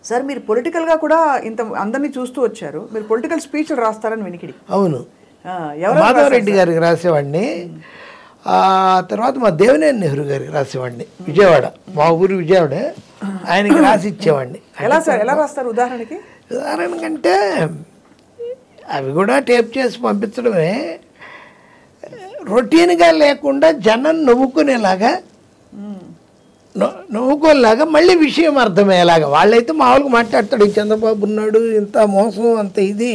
Sir మీరు పొలిటికల్గా కూడా ఇంత అందరినీ చూస్తూ వచ్చారు, మీరు పొలిటికల్ స్పీచ్లు రాస్తారని వినికిడి. అవును, మాధవరెడ్డి గారికి రాసేవాడిని. ఆ తర్వాత మా దేవినేని నెహ్రూ గారికి రాసేవాడిని, విజయవాడ, మా ఊరు విజయవాడ. ఆయనకి రాసి ఇచ్చేవాడిని. ఎలా సార్, ఎలా రాస్తారు ఉదాహరణకి? ఉదాహరణకంటే అవి కూడా టేప్ చేసి పంపించడమే, రొటీన్గా లేకుండా జనం నవ్వుకునేలాగా, నవ్వుకోలేలాగా, మళ్ళీ విషయం అర్థమయ్యేలాగా. వాళ్ళైతే మామూలుగా మాట్లాడతాడు, చంద్రబాబు ఉన్నాడు, ఇంత మోసం, అంత ఇది,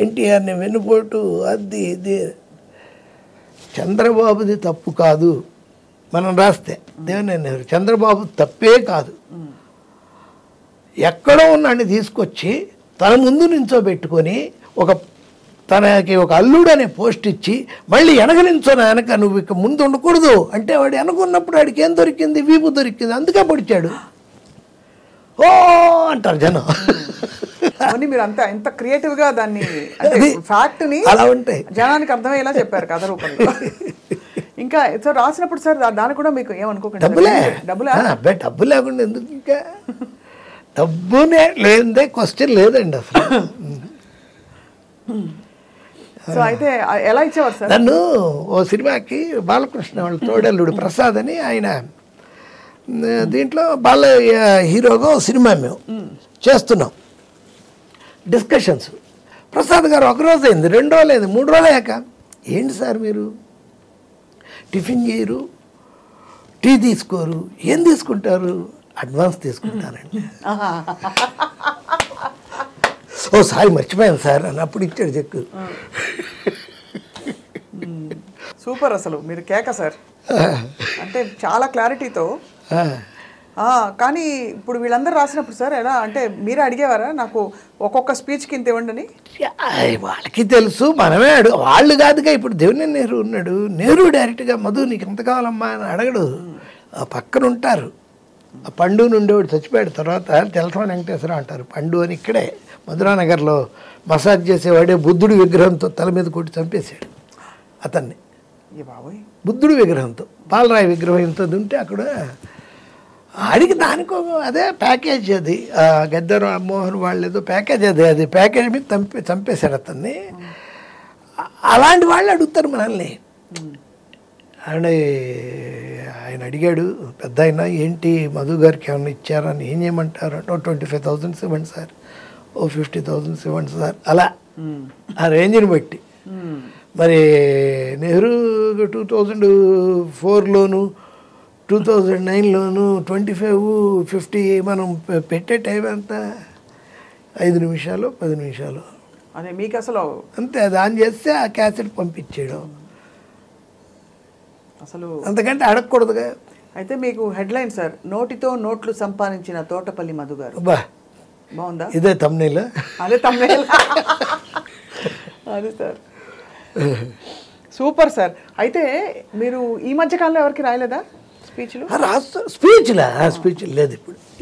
ఎన్టీఆర్ని వెన్నుపోటు, అది ఇది. చంద్రబాబుది తప్పు కాదు మనం రాస్తే, దేవినేని నెహ్రూ చంద్రబాబు తప్పే కాదు, ఎక్కడో ఉన్నాడిని తీసుకొచ్చి తన ముందు నించోబెట్టుకొని తనకి ఒక అల్లుడు అనే పోస్ట్ ఇచ్చి మళ్ళీ వెనక నించోనా, వెనక నువ్వు ఇక ముందు ఉండకూడదు అంటే వాడు వెనకున్నప్పుడు వాడికి ఏం దొరికింది, వీపు దొరికింది, అందుకే పొడిచాడు ఓ అంటారు జనం. మీరు అంత ఎంత క్రియేటివ్గా దాన్ని ఫ్యాక్ట్ని అలా ఉంటాయి, జనానికి అర్థమయ్యేలా చెప్పారు కథ రూపంలో. ఇంకా సార్ రాసినప్పుడు సార్ దాన్ని కూడా మీకు ఏమనుకోకండి, డబ్బు లేకుండా ఎందుకు, ఇంకా డబ్బునే లేదే క్వశ్చన్ లేదండి అసలు. సో అయితే ఎలా ఇచ్చేవారు సార్? నన్ను ఓ సినిమాకి బాలకృష్ణ వాళ్ళ తోడల్లుడు ప్రసాద్ అని, ఆయన దీంట్లో బాలయ్య హీరోగా సినిమా మేము చేస్తున్నాం, డిస్కషన్స్. ప్రసాద్ గారు ఒకరోజు అయింది, 2 రోజులు అయింది, 3 రోజులు అయ్యాక, ఏంటి సార్ మీరు టిఫిన్ చేయరు, టీ తీసుకోరు, ఏం తీసుకుంటారు? అడ్వాన్స్ తీసుకుంటానండి. ఓ సారీ మర్చిపోయాను సార్ అని అప్పుడు ఇచ్చాడు చెక్కు. సూపర్, అసలు మీరు కేక సార్, అంటే చాలా క్లారిటీతో. కానీ ఇప్పుడు వీళ్ళందరూ రాసినప్పుడు సార్ ఎలా అంటే మీరే అడిగేవారా, నాకు ఒక్కొక్క స్పీచ్కి ఇంత ఇవ్వండి అని? వాళ్ళకి తెలుసు, మనమే వాళ్ళు కాదుగా. ఇప్పుడు దేవినేని నెహ్రూ ఉన్నాడు, నెహ్రూ డైరెక్ట్గా మధు నీకు ఎంత కావాలమ్మా అని అడగడు, పక్కన ఉంటారు. ఆ పండు నుండేవాడు చచ్చిపోయాడు, తర్వాత తెలసాని వెంకటేశ్వర అంటారు, పండు అని ఇక్కడే మధురానగర్లో మసాజ్ చేసేవాడే బుద్ధుడి విగ్రహంతో తల మీద కొట్టి చంపేశాడు అతన్ని. బుద్ధుడి విగ్రహంతో, పాలరాయి విగ్రహం ఇంత ఉంటే అక్కడ ఆడికి దానికో అదే ప్యాకేజ్, అది గద్దె రామ్మోహన్ వాళ్ళు ఏదో ప్యాకేజ్, అది ప్యాకేజ్ మీద చంపేశాడు అతన్ని. అలాంటి వాళ్ళు అడుగుతారు మనల్ని. ఆయన అడిగాడు పెద్ద అయినా, ఏంటి మధు గారికి ఏమన్నా ఇచ్చారని, ఏం చేయమంటారు అంటే, 25,000 ఇవ్వండి సార్, 50,000 ఇవ్వండి సార్, అలా ఆ రేంజ్ని బట్టి. మరి నెహ్రూ 2004లోను 2009లోను 25, 50 మనం పెట్టే టైం ఎంత, 5 నిమిషాలు 10 నిమిషాలు, అదే మీకు అసలు అంతే. అది ఆన్ చేస్తే ఆ క్యాసెట్ పంపించేయడం, అసలు అంతకంటే అడగకూడదుగా. అయితే మీకు హెడ్లైన్ సార్, నోటితో నోట్లు సంపాదించిన తోటపల్లి మధు గారు. బాగుందా? ఇదే తమ్నైల్, అదే తమ్నైల్, అదే సార్, సూపర్ సార్. అయితే మీరు ఈ మధ్య కాలంలో ఎవరికి రాయలేదా స్పీచ్లు? స్పీచ్ లేదు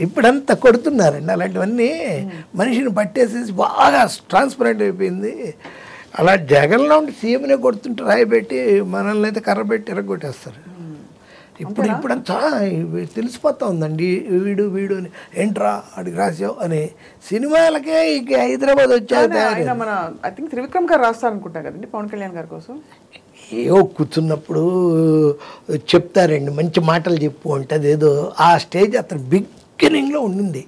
ఇప్పుడంతా కొడుతున్నారండి అలాంటివన్నీ. మనిషిని పట్టేసేసి బాగా ట్రాన్స్పరెంట్ అయిపోయింది. అలా జగన్లో ఉండి సీఎంనే కొడుతుంటే రాయబెట్టి మనల్ని అయితే కర్ర పెట్టి ఎరగొట్టేస్తారు. ఇప్పుడంతా తెలిసిపోతా ఉందండి, వీడు అని, ఏంట్రా అడిగి రాసావు అని. సినిమాలకే ఇక హైదరాబాద్ వచ్చాక ఆయన మన ఐ థింక్ త్రివిక్రమ్ గారు రాస్తారనుకుంటా కదండి పవన్ కళ్యాణ్ గారి కోసం. ఏవో కూర్చున్నప్పుడు చెప్తారండి, మంచి మాటలు చెప్పు అంటే, అదేదో ఆ స్టేజ్ అతను బిగినింగ్లో ఉండింది.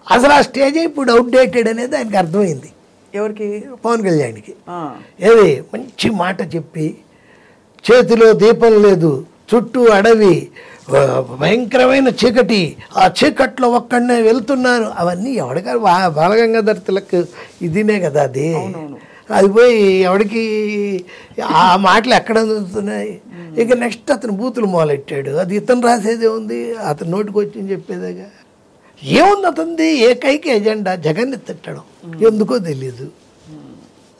అసలు ఆ స్టేజ్ ఇప్పుడు అవుట్డేటెడ్ అనేది ఆయనకి అర్థమైంది. ఎవరికి? పవన్ కళ్యాణ్కి. ఏది మంచి మాట చెప్పి, చేతిలో దీపం లేదు, చుట్టూ అడవి, భయంకరమైన చీకటి, ఆ చీకట్లో ఒక్కడనే వెళ్తున్నారు, అవన్నీ ఎవడికారు బాలగంగాధర్ తిలక్ ఇదినే కదా అది. అది పోయి ఎవడికి ఆ మాటలు ఎక్కడ అందుతున్నాయి. ఇక నెక్స్ట్ అతను బూతులు మొదలెట్టాడు. అది ఇతను రాసేదే ఉంది, అతను నోటికి వచ్చి చెప్పేదేగా. ఏముంది అతనిది ఏకైక ఎజెండా జగన్ని తిట్టడం, ఎందుకో తెలీదు,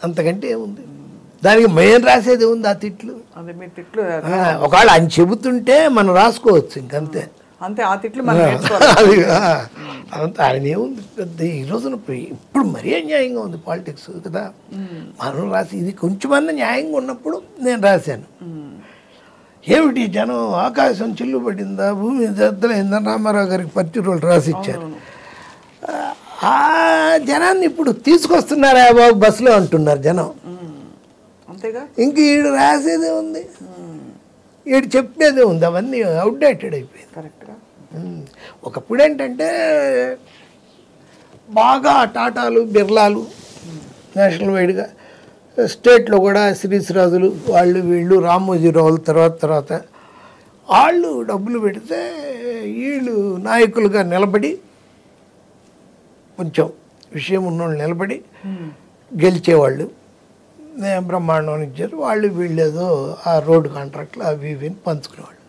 అంతకంటే ఏముంది దానికి. మేము రాసేది ఉంది ఆ తిట్లు. ఒకవేళ ఆయన చెబుతుంటే మనం రాసుకోవచ్చు, ఇంకంతే. అంతే, ఆ తిట్లు అంత ఆయన ఏముంది పెద్ద. ఈ రోజున ఇప్పుడు మరీ అన్యాయంగా ఉంది పాలిటిక్స్ కదా. మనం రాసి ఇది కొంచెమన్నా న్యాయంగా ఉన్నప్పుడు నేను రాశాను. ఏమిటి జనం ఆకాశం చిల్లు పడిందా, భూమి దద్దలైందా, రామారావు గారికి 10 రోజులు రాసి ఇచ్చారు. జనాన్ని ఇప్పుడు తీసుకొస్తున్నారా బాబు బస్సులో అంటున్నారు జనం. అంతేగా. ఇంక ఈడు రాసేదే ఉంది, ఈడు చెప్పేదే ఉంది, అవన్నీ అవుట్డేటెడ్ అయిపోయింది. కరెక్ట్గా. ఒకప్పుడు ఏంటంటే బాగా టాటాలు బిర్లాలు నేషనల్ వైడ్గా, స్టేట్లో కూడా శ్రీశ్రాజులు వాళ్ళు వీళ్ళు రామోజీరావులు తర్వాత వాళ్ళు డబ్బులు పెడితే వీళ్ళు నాయకులుగా నిలబడి కొంచెం విషయం ఉన్నోళ్ళు నిలబడి గెలిచేవాళ్ళు, బ్రహ్మాండం ఇచ్చారు. వాళ్ళు వీళ్ళేదో ఆ రోడ్డు కాంట్రాక్ట్లు అవి ఇవి పంచుకునేవాళ్ళు.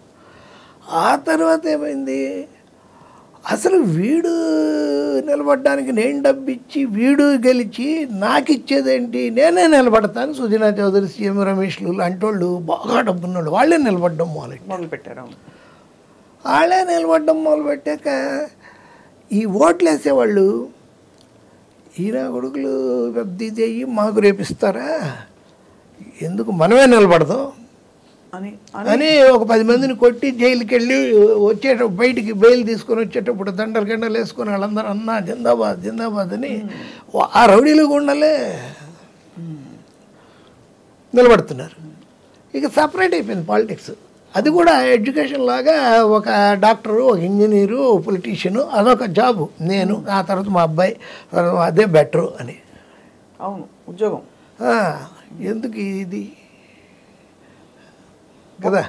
ఆ తర్వాత ఏమైంది, అసలు వీడు నిలబడడానికి నేను డబ్బు ఇచ్చి వీడు గెలిచి నాకు ఇచ్చేదేంటి, నేనే నిలబడతాను. సుజనా చౌదరి, సీఎం రమేష్లు లాంటి వాళ్ళు బాగా డబ్బున్నోళ్ళు వాళ్ళే నిలబడడం మొదలుపెట్టారు. వాళ్ళే నిలబడడం మొదలుపెట్టాక ఈ ఓట్లు వేసేవాళ్ళు ఈయన కొడుకులు పెద్ద ఇది అయ్యి మాకు రేపిస్తారా, ఎందుకు మనమే నిలబడదాం అని ఒక 10 మందిని కొట్టి జైలుకి వెళ్ళి బయటికి బెయిల్ తీసుకొని వచ్చేటప్పుడు దండలు గండలు వేసుకొని వాళ్ళందరూ అన్నా జిందాబాద్ జిందాబాద్ అని ఆ రౌడీలు గుండలే నిలబడుతున్నారు. ఇక సపరేట్ అయిపోయింది పాలిటిక్స్. అది కూడా ఎడ్యుకేషన్ లాగా ఒక డాక్టరు, ఒక ఇంజనీరు, పొలిటీషియను, అదొక జాబు. నేను ఆ తర్వాత మా అబ్బాయి, అదే బెటరు అని. అవును, ఉద్యోగం. ఎందుకు ఇది కదా.